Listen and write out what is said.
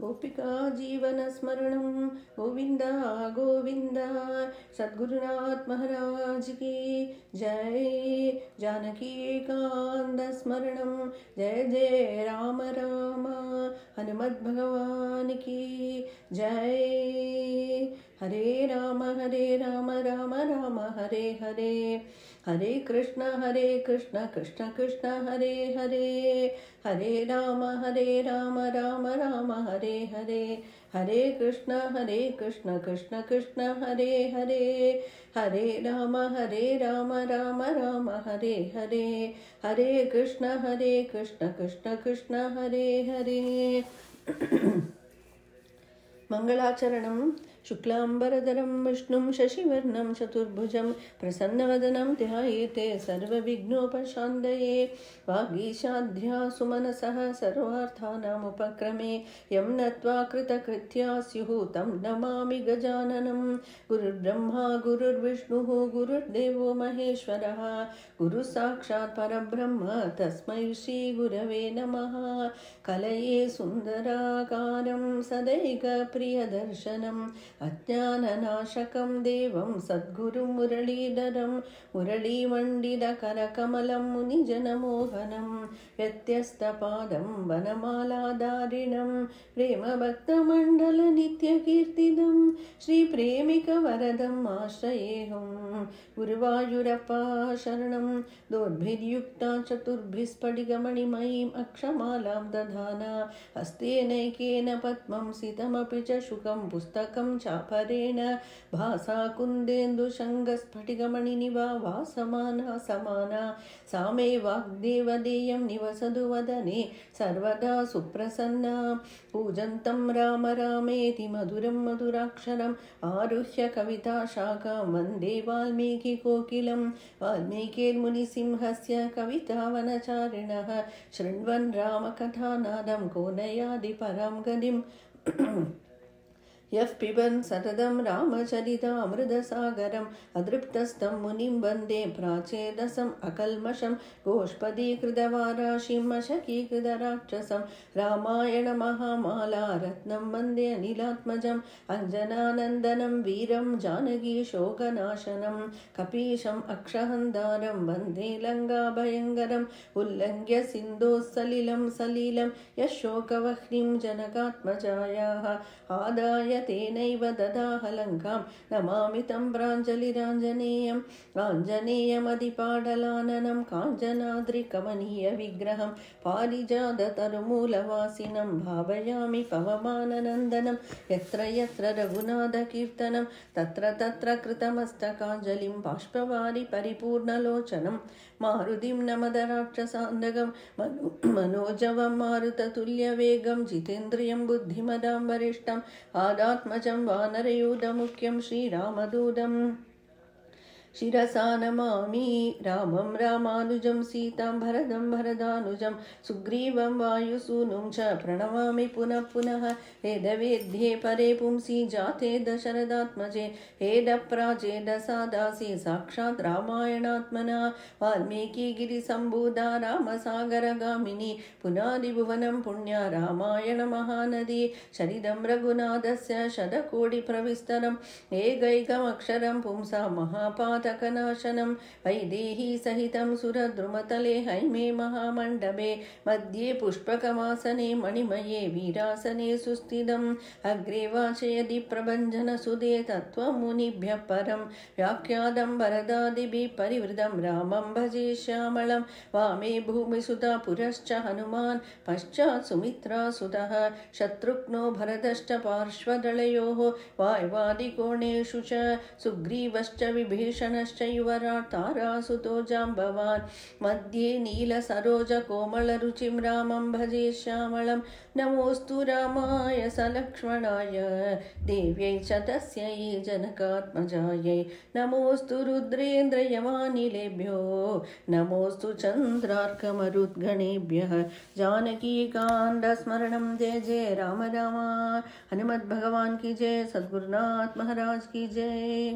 गोपिका जीवनस्मरणं गोविंद गोविंद। सद्गुरुनाथ महाराज की जय। जानकीकान्तस्मरणं जय जय राम राम। हनुमद् भगवान की जय। हरे राम राम राम हरे हरे। हरे कृष्ण कृष्ण कृष्ण हरे हरे। हरे राम राम राम हरे हरे। हरे कृष्ण कृष्ण कृष्ण हरे हरे। हरे राम राम राम हरे हरे। हरे कृष्ण कृष्ण कृष्ण हरे हरे। मंगलाचरणं शुक्लांबरधरं विष्णुं शशिवर्णं चतुर्भुजं प्रसन्नवदनं ध्यायेते सर्वविघ्नोपशान्तये। वागीशाद्या सुमनसः सर्वार्थानामुपक्रमे यं नत्वा कृतकृत्या स्युः तं नमामि गजाननं। गुरुर्ब्रह्मा गुरुर्विष्णुः गुरुर्देवो महेश्वरः गुरुसाक्षात् परब्रह्म तस्मै श्रीगुरवे नमः। कलये सुन्दराकारं सदैकप्रियदर्शनम् अज्ञाननाशकं देवं सद्गुरुं मुरलीधरं मुरलीमण्डितकरकमलं मुनिजनमोहनं व्यत्यस्तपादं वनमालाधारिणं प्रेमभक्तमण्डलनित्यकीर्तिनं श्रीप्रेमिकवरदम् आश्रयेऽहं। गुरुवायुरप्पा शरणं दोर्भिर्युक्ता चतुर्भिस्फटिकमणिमयीम् अक्षमालां दधाना हस्तेनैकेन पद्मं सितमपि च शुकं पुस्तकं चापरेण भासा कुन्देन्दुशङ्गस्फटिकमणिनिभा वासमाना समाना सा मे वाग्देवदेयं निवसतु वदने सर्वदा सुप्रसन्ना। पूजन्तं राम रामेति मधुरं मधुराक्षरम् आरुह्य कविताशाखां वन्दे वाल्मीकिकोकिलं। वाल्मीकिर्मुनिसिंहस्य कवितावनचारिणः शृण्वन् रामकथानादं को नयादि परां गतिम्। यः पिबन् सततं रामचरितामृतसागरम् अदृप्तस्तं मुनिं वन्दे प्राचेदसम् अकल्मषं गोष्पदीकृतवाराशिं मशकीकृतराक्षसं रामायणमहामाला रत्नं वन्दे अनिलात्मजम् अञ्जनानन्दनं वीरं जानकीशोकनाशनं कपीशम् अक्षहन्तारं वन्दे लङ्काभयङ्करम् उल्लङ्घ्य सिन्धोः सलिलं यशोकवह्निं जनकात्मजायाः आदाय तेनैव ददाह लङ्कां नमामि तं प्राञ्जलिराञ्जनेयम्। आञ्जनेयमधिपाटलाननं काञ्चनाद्रिकमनीयविग्रहं पारिजाततरुमूलवासिनं भावयामि पवमाननन्दनं। यत्र यत्र रघुनाथकीर्तनं तत्र तत्र कृतमस्तकाञ्जलिं बाष्पवारि परिपूर्णलोचनं मारुतिं नमद राक्षसान्तकं मनोजवं मारुततुल्यवेगं जितेन्द्रियं बुद्धिमतां वरिष्ठम् आदात्मजं वानरयूथमुख्यं श्रीरामदूतम् शिरसा नमामि। रामं रामानुजं सीतां भरतं भरदानुजं सुग्रीवं वायुसूनुं च प्रणमामि पुनः पुनः। वेदवेद्ये परे पुंसि जाते दशरथात्मजे हेदप्राचेदसादासि साक्षात् रामायणात्मना वाल्मीकिगिरिसम्भूता रामसागरगामिनी पुनादिभुवनं पुण्या रामायणमहानदी चरितं रघुनाथस्य शतकोटिप्रविस्तरम् एकैकमक्षरं पुंसा महापातकनाशनं वैदेही सहितं सुरद्रुमतले हैमे महामण्डपे मध्ये पुष्पकमासने मणिमये वीरासने सुस्थितम् अग्रे वाचयति प्रभञ्जनसुधे तत्त्वं मुनिभ्यः परं व्याख्यातं वरदादिभिः परिवृतं रामं भजे श्यामलं। वामे भूमिसुता पुरश्च हनुमान् पश्चात् सुमित्रासुतः शत्रुघ्नो भरतश्च पार्श्वदलयोः वाय्वादिकोणेषु च सुग्रीवश्च विभीषणश्च युवराट् तारासुतो जाम्बवान् मध्ये नीलसरोजकोमलरुचिं रामं भजे श्यामलं। नमोऽस्तु रामाय सलक्ष्मणाय देव्यै च तस्यै जनकात्मजायै नमोऽस्तु रुद्रेन्द्रयमानिलेभ्यो नमोऽस्तु चन्द्रार्कमरुद्गणेभ्यः। जानकीकान्तस्मरणं जय जय राम राम। हनुमद् भगवान की जय। सद्गुरुनाथ महाराज की जय।